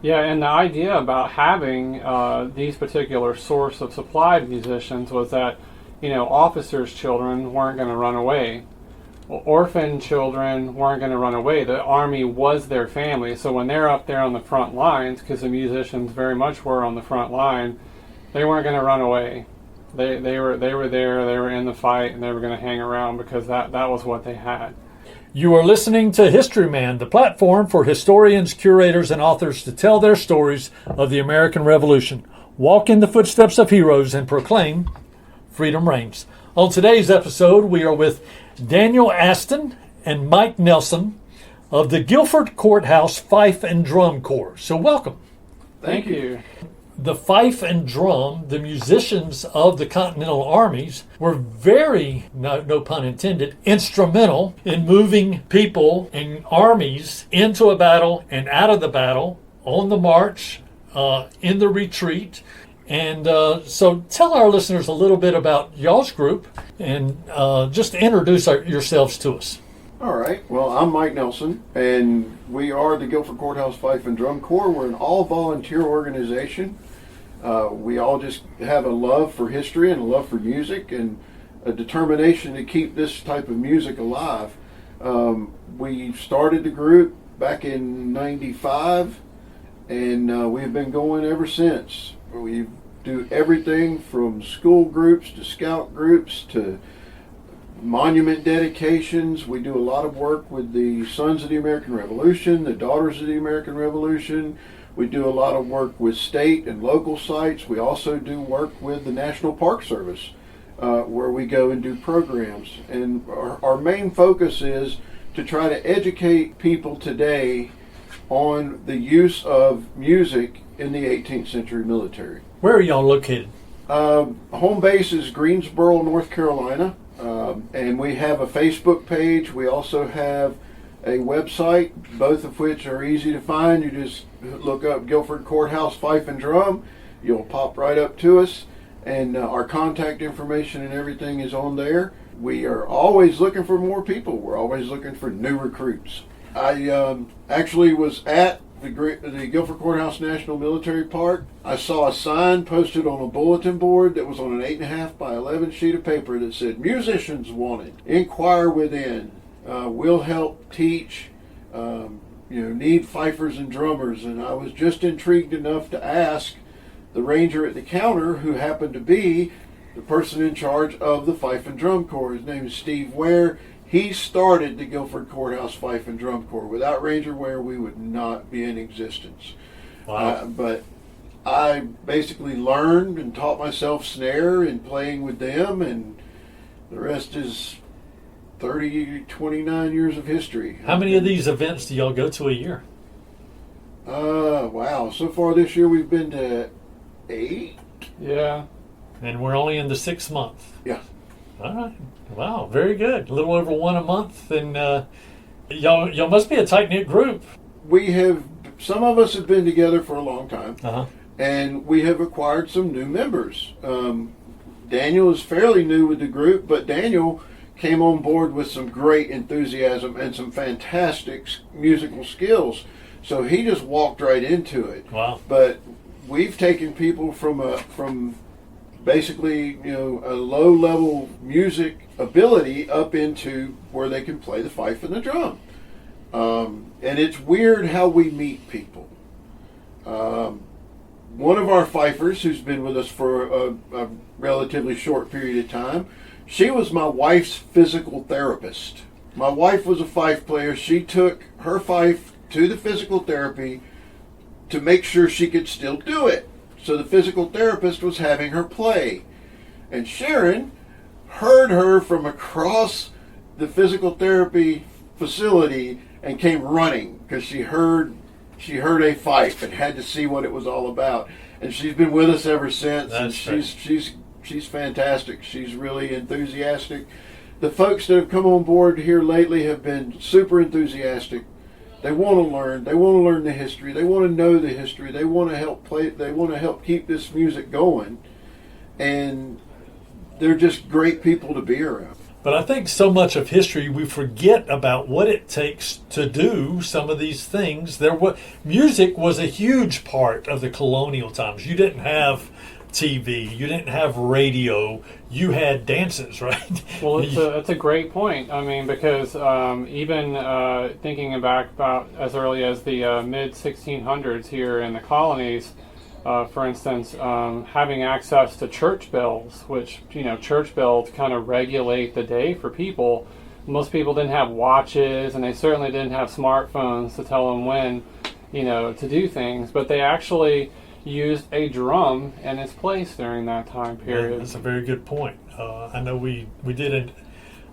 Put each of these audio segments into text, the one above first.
Yeah, and the idea about having these particular source of supplied musicians was that, officers' children weren't going to run away. Orphan children weren't going to run away. The army was their family. So when they're up there on the front lines, because the musicians very much were on the front line, they weren't going to run away. They were there. They were in the fight, and they were going to hang around because that was what they had. You are listening to Historyman, the platform for historians, curators, and authors to tell their stories of the American Revolution, walk in the footsteps of heroes, and proclaim freedom reigns. On today's episode, we are with Daniel Aston and Mike Nelson of the Guilford Courthouse FIfe and Drum Corps. So welcome. Thank you. The fife and drum, the musicians of the Continental Armies, were very, no pun intended, instrumental in moving people and armies into a battle and out of the battle, on the march, in the retreat. And so tell our listeners a little bit about y'all's group and just introduce yourselves to us. All right. Well, I'm Mike Nelson, and we are the Guilford Courthouse FIfe and Drum Corps. We're an all-volunteer organization. We all just have a love for history and a love for music and a determination to keep this type of music alive. We started the group back in '95, and we've been going ever since. We do everything from school groups to scout groups to monument dedications. We do a lot of work with the Sons of the American Revolution, the Daughters of the American Revolution. We do a lot of work with state and local sites. We also do work with the National Park Service, where we go and do programs. And our main focus is to try to educate people today on the use of music in the 18th century military. Where are y'all located? Home base is Greensboro, North Carolina. And we have a Facebook page. We also have a website, both of which are easy to find. You just look up Guilford Courthouse FIfe and Drum. You'll pop right up to us, and our contact information and everything is on there. We are always looking for more people. We're always looking for new recruits. I actually was at the Guilford Courthouse National Military Park. I saw a sign posted on a bulletin board that was on an 8.5 by 11 sheet of paper that said, "Musicians wanted. Inquire within. We'll help teach. Need fifers and drummers." And I was just intrigued enough to ask the ranger at the counter, who happened to be the person in charge of the Fife and Drum Corps. His name is Steve Ware. He started the Guilford Courthouse FIfe and Drum Corps. Without Ranger Ware, we would not be in existence. Wow. But I basically learned and taught myself snare and playing with them, and the rest is 29 years of history. How many of these events do y'all go to a year? Wow. So far this year we've been to 8. Yeah. And we're only in the 6th month. Yeah. All right. Wow, very good. A little over one a month, and y'all must be a tight-knit group. Some of us have been together for a long time, Uh-huh. and we have acquired some new members. Daniel is fairly new with the group, but Daniel came on board with some great enthusiasm and some fantastic musical skills. So he just walked right into it. Wow. But we've taken people from basically, a low-level music ability up into where they can play the fife and the drum. And it's weird how we meet people. One of our fifers, who's been with us for a relatively short period of time, she was my wife's physical therapist. My wife was a fife player. She took her fife to the physical therapy to make sure she could still do it. So the physical therapist was having her play. And Sharon heard her from across the physical therapy facility and came running because she heard a fife and had to see what it was all about. And she's been with us ever since. That's and she's fantastic. She's really enthusiastic. The folks that have come on board here lately have been super enthusiastic. They want to learn. They want to learn the history. They want to know the history. They want to help play. They want to help keep this music going. And they're just great people to be around. But I think so much of history we forget about what it takes to do some of these things. Music was a huge part of the colonial times. You didn't have TV, you didn't have radio, you had dances, right? Well, it's a great point. I mean, because even thinking back about as early as the mid 1600s here in the colonies, for instance, having access to church bells, which, church bells kind of regulate the day for people. Most people didn't have watches, and they certainly didn't have smartphones to tell them when, to do things. But they actually used a drum in its place during that time period. Yeah, that's a very good point. I know we did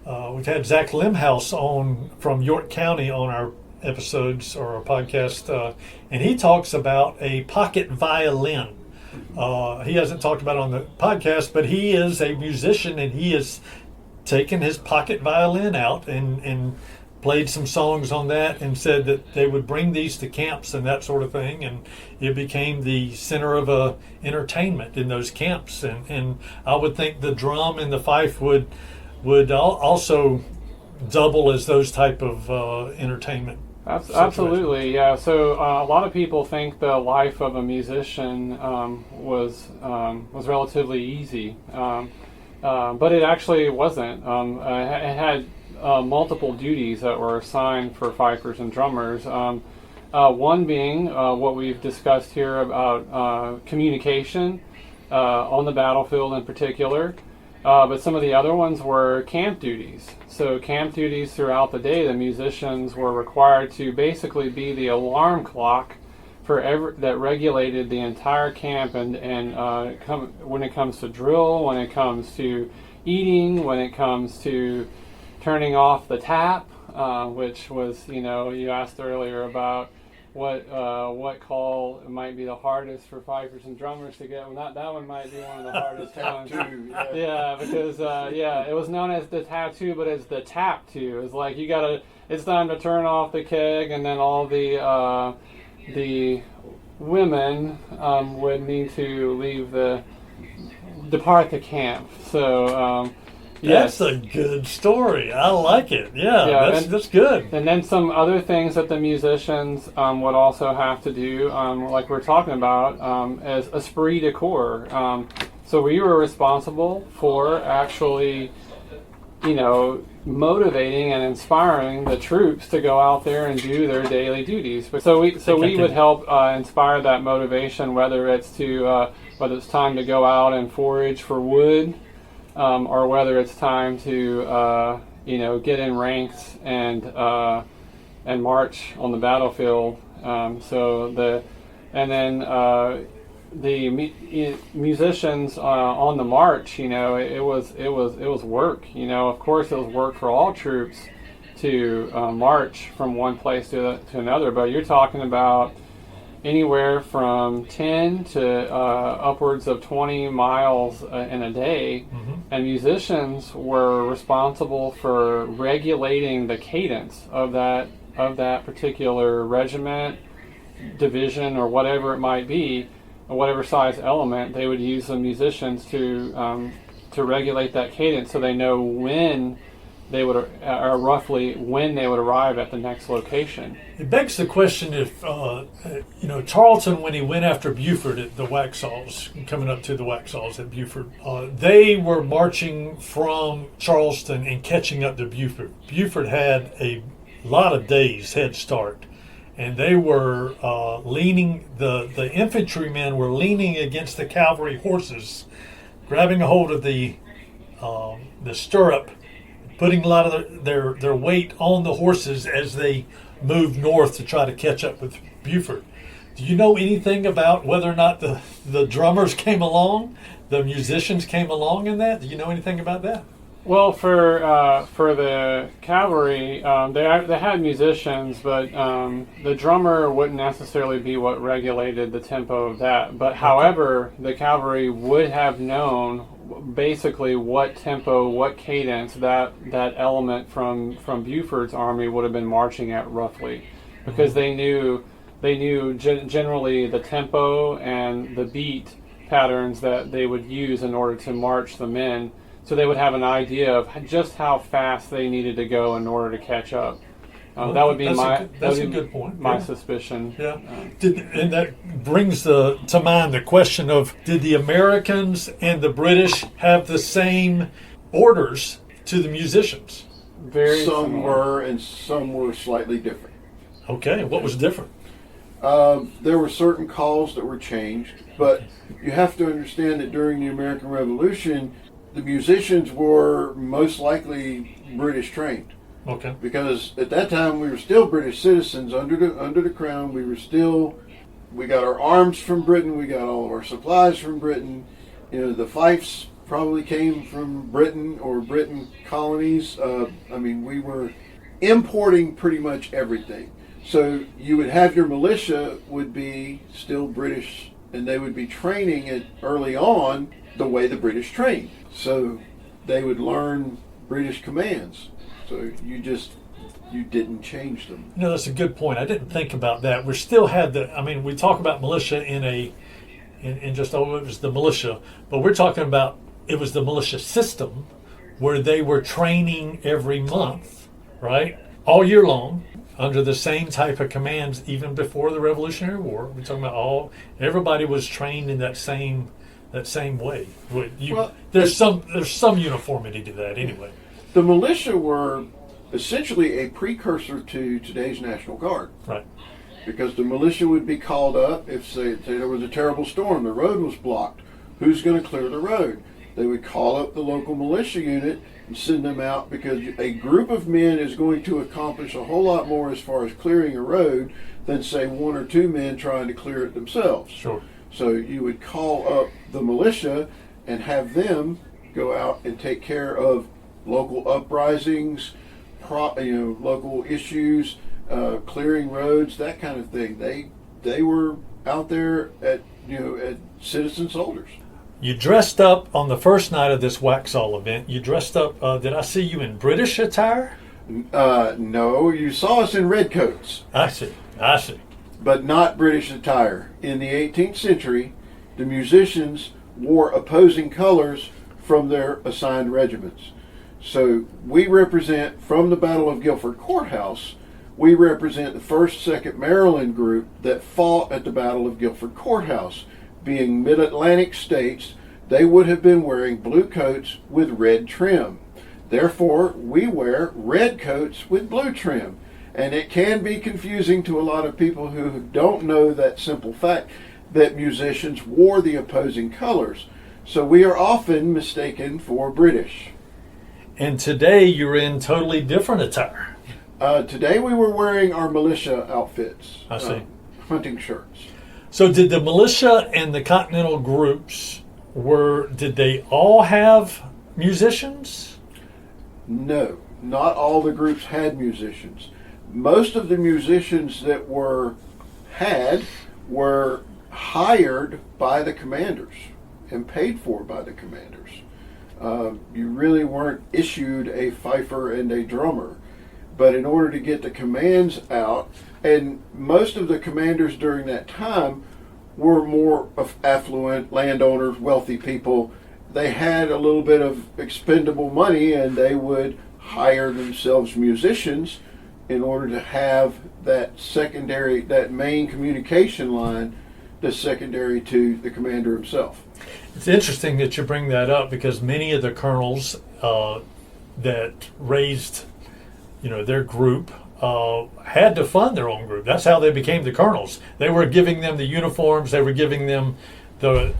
we've had Zach Limhouse on from York County on our episodes or our podcast, and he talks about a pocket violin. He hasn't talked about it on the podcast, but he is a musician, and he has taken his pocket violin out and played some songs on that, and said that they would bring these to camps and that sort of thing, and it became the center of entertainment in those camps. And I would think the drum and the fife would also double as those type of entertainment. Absolutely, yeah. So a lot of people think the life of a musician was relatively easy, but it actually wasn't. It had multiple duties that were assigned for fifers and drummers. One being what we've discussed here about communication on the battlefield in particular. But some of the other ones were camp duties. So camp duties throughout the day, the musicians were required to basically be the alarm clock for that regulated the entire camp, and when it comes to drill, when it comes to eating, when it comes to turning off the tap, which was, you asked earlier about what call might be the hardest for fifers and drummers to get. Well, that one might be one of the hardest ones. Yeah, because it was known as the tattoo, but it's the tap too. It's like it's time to turn off the keg, and then all the women would need to depart the camp. So. Yes. That's a good story. I like it. Yeah, that's good. And then some other things that the musicians would also have to do, like we're talking about, as esprit de corps. So we were responsible for actually, motivating and inspiring the troops to go out there and do their daily duties. So we would help inspire that motivation, whether it's time to go out and forage for wood. Or whether it's time to get in ranks and march on the battlefield. The musicians on the march, it was work. Of course, it was work for all troops to march from one place to another. But you're talking about anywhere from 10 to upwards of 20 miles in a day. Mm-hmm. And musicians were responsible for regulating the cadence of that particular regiment, division, or whatever it might be, or whatever size element. They would use the musicians to regulate that cadence, so they know when they would, roughly when they would arrive at the next location. It begs the question if, Tarleton, when he went after Buford at the Waxhaws, coming up to the Waxhaws at Buford, they were marching from Charleston and catching up to Buford. Buford had a lot of days head start, and they were leaning, the infantrymen were leaning against the cavalry horses, grabbing a hold of the stirrup, putting a lot of their weight on the horses as they moved north to try to catch up with Buford. Do you know anything about whether or not the drummers came along, the musicians came along in that? Do you know anything about that? Well, for the cavalry, they had musicians, but the drummer wouldn't necessarily be what regulated the tempo of that. But however, the cavalry would have known basically what tempo, what cadence that element from Buford's army would have been marching at roughly, because they knew generally the tempo and the beat patterns that they would use in order to march the men. so they would have an idea of just how fast they needed to go in order to catch up. That would be that's a good point. My suspicion. Yeah, and that brings to mind the question of, did the Americans and the British have the same orders to the musicians? Very some similar. were, and some were slightly different. Okay, what was different? There were certain calls that were changed, but you have to understand that during the American Revolution, the musicians were most likely British trained. Okay. Because at that time we were still British citizens under the crown. We got our arms from Britain. We got all of our supplies from Britain. The fifes probably came from Britain or Britain colonies. We were importing pretty much everything. So you would have your militia would be still British, and they would be training it early on the way the British trained. So they would learn British commands. So you didn't change them. That's a good point. I didn't think about that. We still had we talk about militia in just, it was the militia, but we're talking about, it was the militia system where they were training every month, right? All year long, under the same type of commands, even before the Revolutionary War. We're talking about everybody was trained in that same way. There's some uniformity to that anyway. The militia were essentially a precursor to today's National Guard. Right. Because the militia would be called up if, say there was a terrible storm, the road was blocked. Who's going to clear the road? They would call up the local militia unit and send them out, because a group of men is going to accomplish a whole lot more as far as clearing a road than, say, one or two men trying to clear it themselves. Sure. So you would call up the militia and have them go out and take care of local uprisings, local issues, clearing roads, that kind of thing. They were out there at citizen soldiers. You dressed up on the first night of this Waxhaw event. You dressed up. Did I see you in British attire? No, you saw us in red coats. I see. But not British attire. In the 18th century, the musicians wore opposing colors from their assigned regiments. So we represent, from the Battle of Guilford Courthouse, we represent the 1st, 2nd Maryland group that fought at the Battle of Guilford Courthouse. Being mid-Atlantic states, they would have been wearing blue coats with red trim. Therefore, we wear red coats with blue trim. And it can be confusing to a lot of people who don't know that simple fact that musicians wore the opposing colors. So we are often mistaken for British. And today you're in totally different attire. Today we were wearing our militia outfits. I see. Hunting shirts. So did the militia and the Continental groups, did they all have musicians? No, not all the groups had musicians. Most of the musicians that were hired by the commanders and paid for by the commanders. You really weren't issued a fifer and a drummer. But in order to get the commands out, and most of the commanders during that time were more affluent landowners, wealthy people. They had a little bit of expendable money, and they would hire themselves musicians in order to have that main communication line that's secondary to the commander himself. It's interesting that you bring that up, because many of the colonels that raised their group had to fund their own group. That's how they became the colonels. They were giving them the uniforms, they were giving them the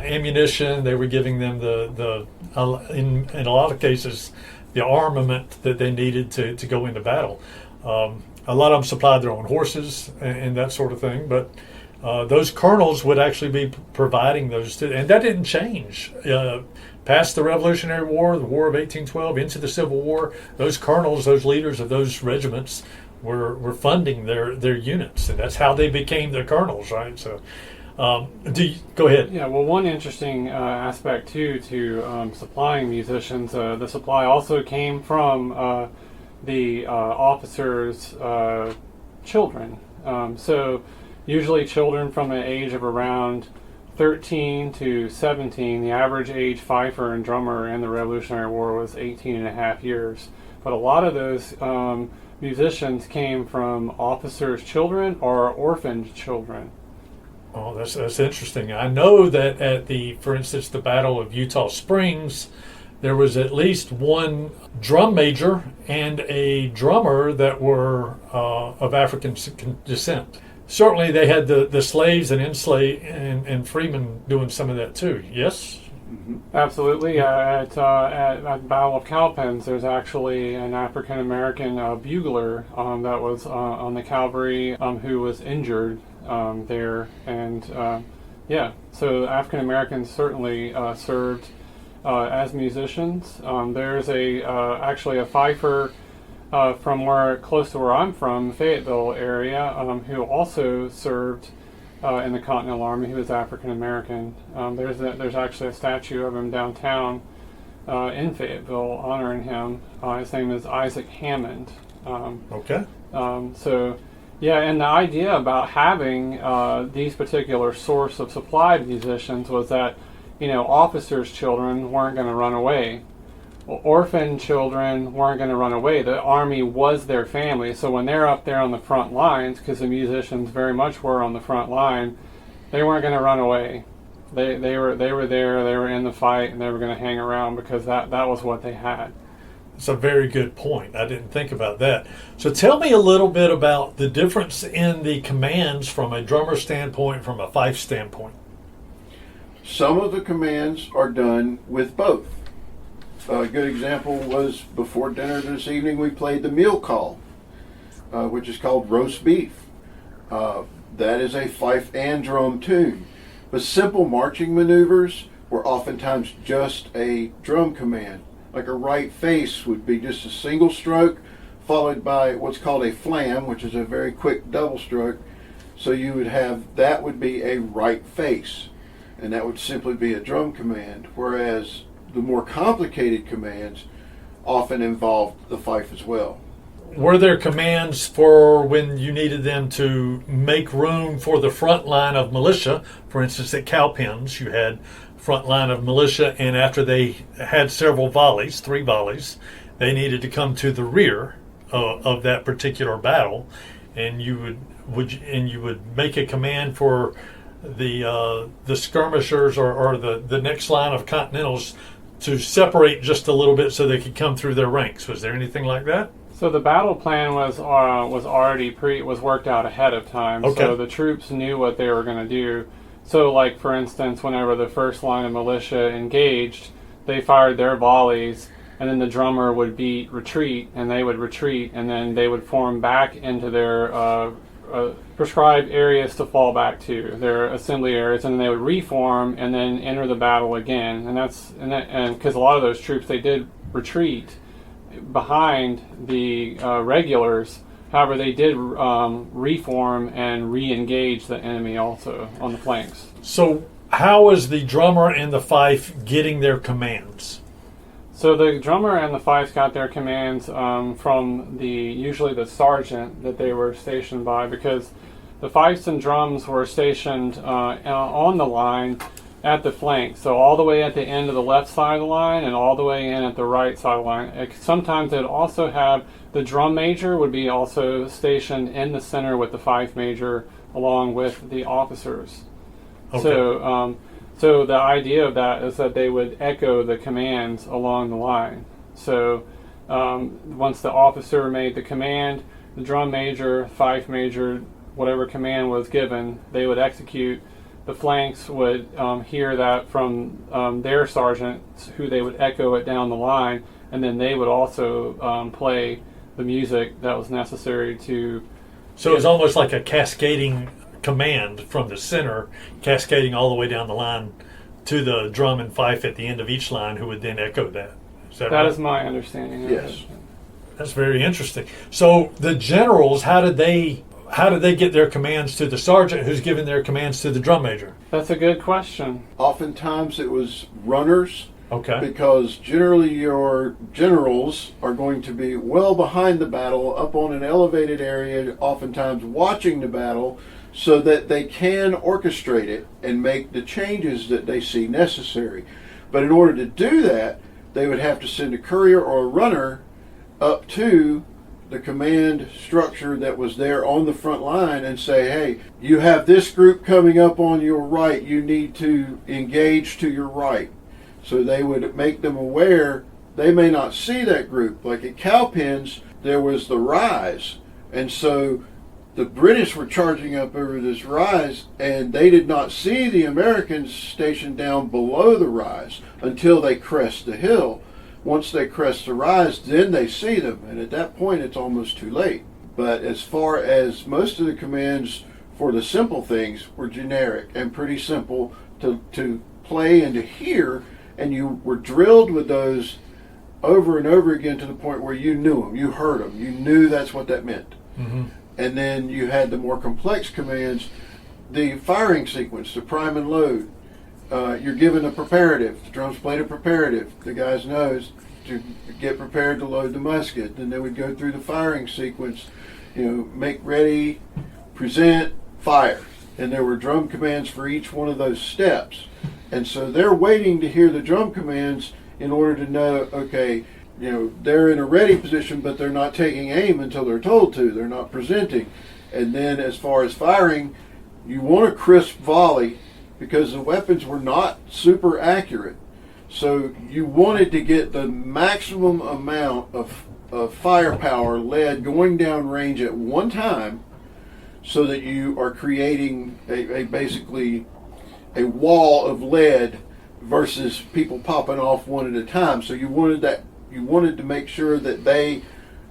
ammunition, they were giving them in a lot of cases the armament that they needed to go into battle. A lot of them supplied their own horses and that sort of thing, but those colonels would actually be providing those and that didn't change. Past the Revolutionary War, the War of 1812, into the Civil War, those colonels, those leaders of those regiments were funding their units, and that's how they became the colonels, right? So, go ahead. Yeah, well, one interesting aspect, too, to supplying musicians, the supply also came from the officers' children. So usually children from an age of around 13 to 17, the average age fifer and drummer in the Revolutionary War was 18 and a half years. But a lot of those musicians came from officers' children or orphaned children. Oh, that's interesting. I know that at for instance, the Battle of Utah Springs, there was at least one drum major and a drummer that were of African descent. Certainly, they had the slaves and enslaved and freemen doing some of that too. Yes. Mm-hmm. Absolutely. At Battle of Cowpens, there's actually an African American bugler that was on the cavalry who was injured there, and so African Americans certainly served as musicians. There's actually a fifer from close to where I'm from, Fayetteville area, who also served in the Continental Army. He was African American. There's actually a statue of him downtown in Fayetteville honoring him. His name is Isaac Hammond. Okay. And the idea about having these particular source of supply to musicians was that, officers' children weren't going to run away. Orphan children weren't going to run away. The Army was their family. So when they're up there on the front lines, because the musicians very much were on the front line, they weren't going to run away. They were there. They were in the fight, and they were going to hang around because that was what they had. It's a very good point. I didn't think about that. So tell me a little bit about the difference in the commands from a drummer standpoint, from a fife standpoint. Some of the commands are done with both. A good example was before dinner this evening we played the meal call, which is called roast beef. That is a fife and drum tune. But simple marching maneuvers were oftentimes just a drum command. Like a right face would be just a single stroke followed by what's called a flam, which is a very quick double stroke. So you would have, that would be a right face, and that would simply be a drum command, whereas the more complicated commands often involved the fife as well. Were there commands for when you needed them to make room for the front line of militia? For instance, at Cowpens, you had front line of militia, and after they had several volleys, 3 volleys, they needed to come to the rear of that particular battle, and you would make a command for the skirmishers or the next line of Continentals to separate just a little bit so they could come through their ranks. Was there anything like that? So the battle plan was worked out ahead of time. Okay. So the troops knew what they were going to do. So, like for instance, whenever the first line of militia engaged, they fired their volleys, and then the drummer would beat retreat, and they would retreat, and then they would form back into their prescribed areas to fall back to, their assembly areas, and then they would reform and then enter the battle again. And because a lot of those troops, they did retreat behind the regulars. However, they did reform and re-engage the enemy also on the flanks. So how is the drummer and the fife getting their commands? So the drummer and the fifes got their commands from usually the sergeant that they were stationed by, because the fifes and drums were stationed on the line at the flank, so all the way at the end of the left side of the line and all the way in at the right side of the line. Sometimes they'd also have the drum major would be also stationed in the center with the fife major along with the officers. Okay. So the idea of that is that they would echo the commands along the line. So once the officer made the command, the drum major, fife major, whatever command was given, they would execute. The flanks would hear that from their sergeants, who they would echo it down the line, and then they would also play the music that was necessary to... So it was almost like a cascading command from the center, cascading all the way down the line to the drum and fife at the end of each line, who would then echo that. Is that right? That is my understanding of Yes. it. That's very interesting. So the generals, how did they get their commands to the sergeant who's giving their commands to the drum major? That's a good question. Oftentimes it was runners. Okay. Because generally your generals are going to be well behind the battle, up on an elevated area, oftentimes watching the battle. so that they can orchestrate it and make the changes that they see necessary. But in order to do that, they would have to send a courier or a runner up to the command structure that was there on the front line and say, hey, you have this group coming up on your right, you need to engage to your right. So they would make them aware. They may not see that group. Like at Cowpens, there was the rise, and so the British were charging up over this rise, and they did not see the Americans stationed down below the rise until they crest the hill. Once they crest the rise, then they see them, and at that point it's almost too late. But as far as most of the commands for the simple things were generic and pretty simple to play and to hear, and you were drilled with those over and over again to the point where you knew them, you heard them, you knew that's what that meant. Mm-hmm. And then you had the more complex commands, the firing sequence, the prime and load. You're given a preparative. The drums played a preparative. The guys knows to get prepared to load the musket. Then they would go through the firing sequence, make ready, present, fire. And there were drum commands for each one of those steps. And so they're waiting to hear the drum commands in order to know, okay, they're in a ready position, but they're not taking aim until they're told to. They're not presenting. And then as far as firing, you want a crisp volley because the weapons were not super accurate. So you wanted to get the maximum amount of firepower lead going down range at one time so that you are creating basically a wall of lead versus people popping off one at a time. So you wanted to make sure that they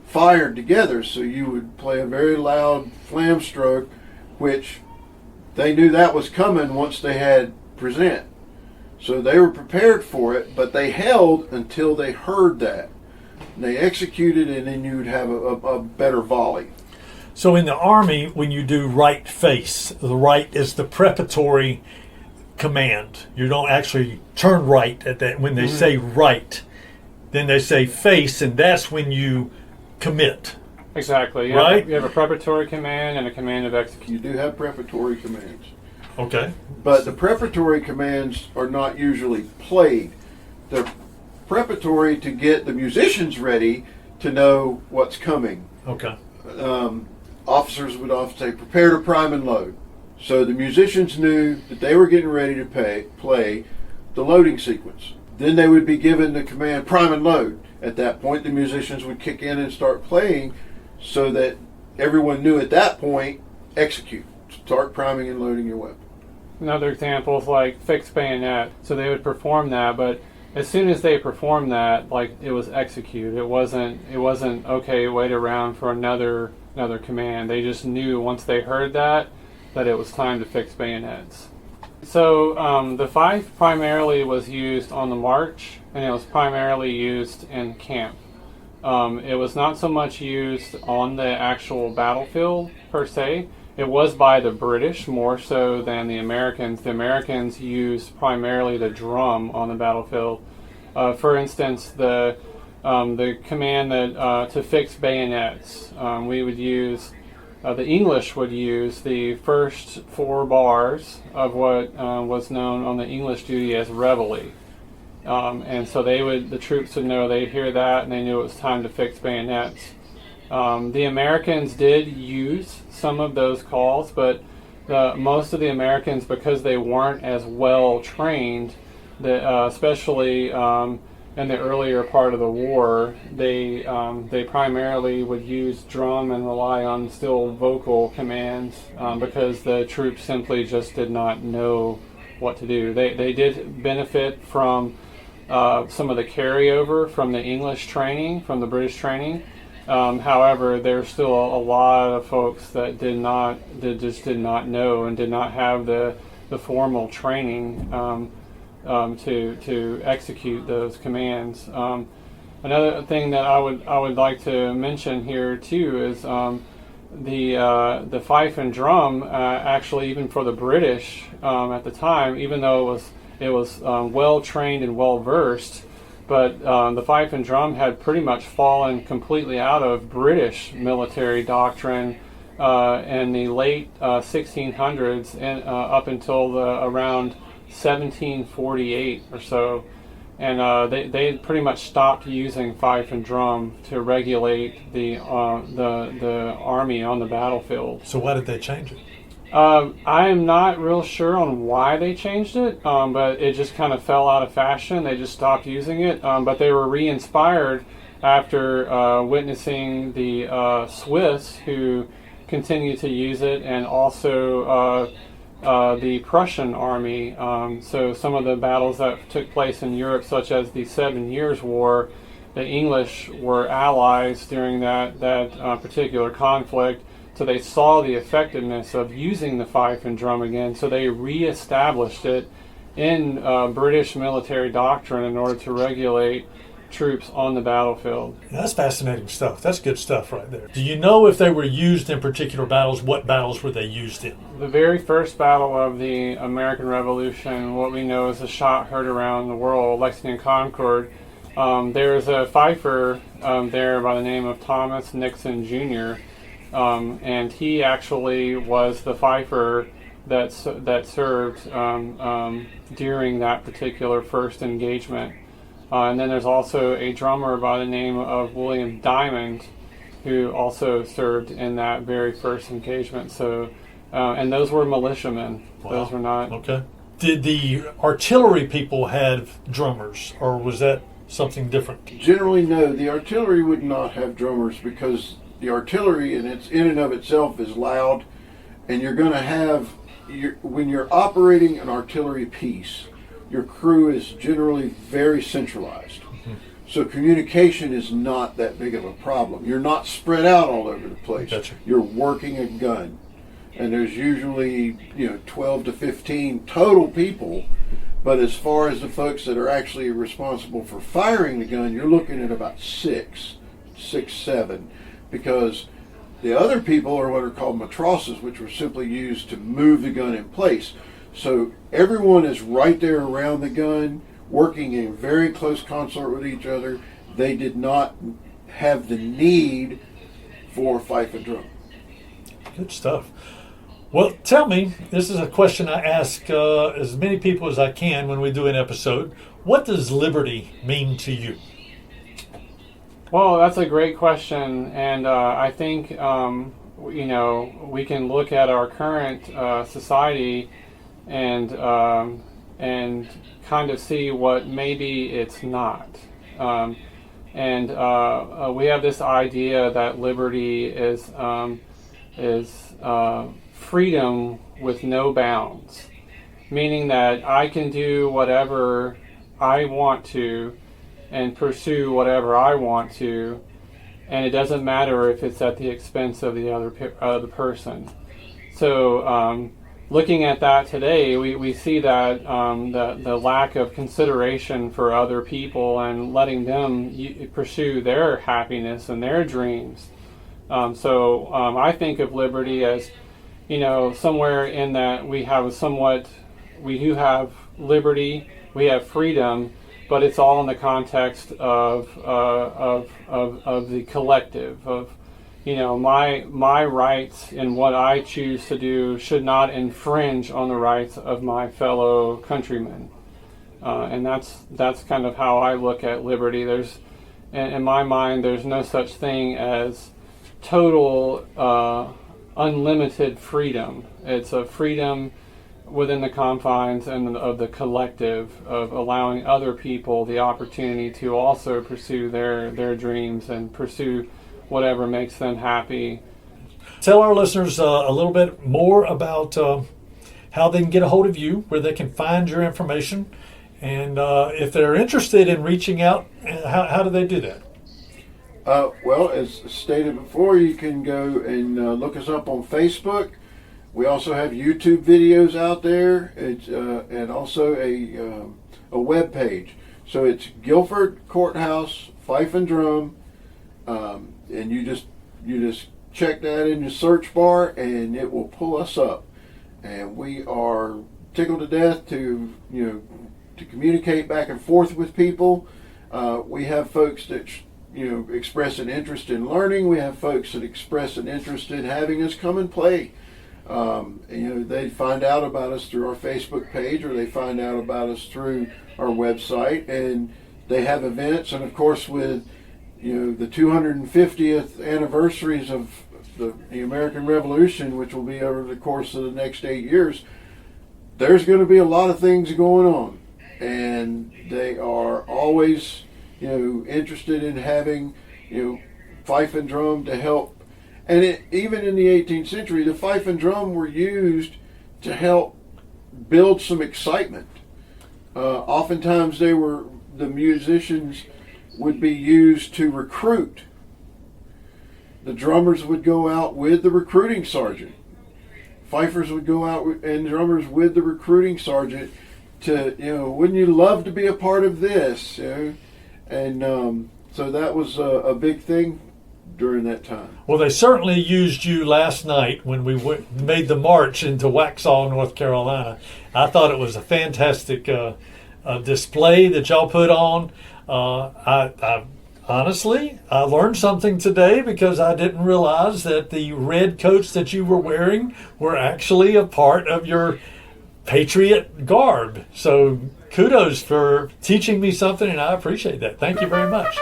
fired together, so you would play a very loud flam stroke, which they knew that was coming once they had present. So they were prepared for it, but they held until they heard that. And they executed, and then you would have a better volley. So in the Army, when you do right face, the right is the preparatory command. You don't actually turn right at that. When they say right, then they say face, and that's when you commit. Exactly. Right? You have a preparatory command and a command of execution. You do have preparatory commands. Okay. But the preparatory commands are not usually played. They're preparatory to get the musicians ready to know what's coming. Okay. Officers would often say, prepare to prime and load. So the musicians knew that they were getting ready to play the loading sequence. Then they would be given the command, prime and load. At that point, the musicians would kick in and start playing so that everyone knew at that point, execute. Start priming and loading your weapon. Another example is like fixed bayonet. So they would perform that, but as soon as they performed that, like it was execute. It wasn't okay, wait around for another command. They just knew once they heard that it was time to fix bayonets. So the FIfe primarily was used on the march, and it was primarily used in camp. It was not so much used on the actual battlefield per se. It was by the British more so than the Americans. The Americans used primarily the drum on the battlefield. For instance, the command that to fix bayonets, we would use. The English would use the first 4 bars of what was known on the English duty as reveille. And so the troops would know, they'd hear that and they knew it was time to fix bayonets. The Americans did use some of those calls, but most of the Americans, because they weren't as well trained, especially in the earlier part of the war, they primarily would use drum and rely on still vocal commands because the troops simply just did not know what to do. They did benefit from some of the carryover from the English training, from the British training. However, there's still a lot of folks that just did not know and did not have the formal training to execute those commands. Another thing that I would like to mention here too is the fife and drum. Actually, even for the British at the time, even though it was well trained and well versed, but the fife and drum had pretty much fallen completely out of British military doctrine in the late 1600s and up until around 1748 or so. And they pretty much stopped using fife and drum to regulate the army on the battlefield. So why did they change it? I am not real sure on why they changed it, but it just kind of fell out of fashion. They just stopped using it, but they were re-inspired after witnessing the Swiss, who continued to use it, and also the Prussian army. So some of the battles that took place in Europe, such as the 7 Years' War, the English were allies during that particular conflict. So they saw the effectiveness of using the fife and drum again. So they re-established it in British military doctrine in order to regulate troops on the battlefield. That's fascinating stuff. That's good stuff right there. Do you know if they were used in particular battles? What battles were they used in? The very first battle of the American Revolution, what we know is a shot heard around the world, Lexington Concord. There's a fifer there by the name of Thomas Nixon Jr., and he actually was the fifer that served during that particular first engagement. And then there's also a drummer by the name of William Diamond, who also served in that very first engagement. So, and those were militiamen. Wow. Those were not. Okay. Did the artillery people have drummers, or was that something different? Generally, no. The artillery would not have drummers because the artillery in and of itself is loud, and you're going to have when you're operating an artillery piece, your crew is generally very centralized. Mm-hmm. So communication is not that big of a problem. You're not spread out all over the place. Gotcha. You're working a gun, and there's usually 12 to 15 total people. But as far as the folks that are actually responsible for firing the gun, you're looking at about six, 7, because the other people are what are called matrosses, which were simply used to move the gun in place. So everyone is right there around the gun, working in very close concert with each other. They did not have the need for fife and drum. Good stuff. Well, tell me, this is a question I ask as many people as I can when we do an episode. What does liberty mean to you? Well, that's a great question, and I think we can look at our current society and kind of see what maybe it's not. And we have this idea that liberty is freedom with no bounds, meaning that I can do whatever I want to and pursue whatever I want to, and it doesn't matter if it's at the expense of the other person. So looking at that today, we see that the lack of consideration for other people and letting them pursue their happiness and their dreams. So I think of liberty as, somewhere in that we do have liberty, we have freedom, but it's all in the context of the collective, of my rights and what I choose to do should not infringe on the rights of my fellow countrymen, and that's kind of how I look at liberty. In my mind, there's no such thing as total unlimited freedom. It's a freedom within the confines and of the collective, of allowing other people the opportunity to also pursue their dreams and pursue whatever makes them happy. Tell our listeners a little bit more about how they can get a hold of you, where they can find your information, and if they're interested in reaching out, how do they do that? Well, as stated before, you can go and look us up on Facebook. We also have YouTube videos out there, and also a web page. So it's Guilford Courthouse FIfe and Drum, and you just check that in the search bar, and it will pull us up. And we are tickled to death to communicate back and forth with people. We have folks that express an interest in learning. We have folks that express an interest in having us come and play. They find out about us through our Facebook page, or they find out about us through our website, and they have events. And of course, with the 250th anniversaries of the American Revolution, which will be over the course of the next 8 years, there's going to be a lot of things going on, and they are always interested in having fife and drum to help. And even in the 18th century, the fife and drum were used to help build some excitement. Oftentimes, the musicians would be used to recruit. The drummers would go out with the recruiting sergeant. Fifers would go out and drummers with the recruiting sergeant to, wouldn't you love to be a part of this? And so that was a big thing during that time. Well, they certainly used you last night when we made the march into Waxhaw, North Carolina. I thought it was a fantastic display that y'all put on. I honestly, I learned something today, because I didn't realize that the red coats that you were wearing were actually a part of your Patriot garb. So kudos for teaching me something, and I appreciate that. Thank you very much.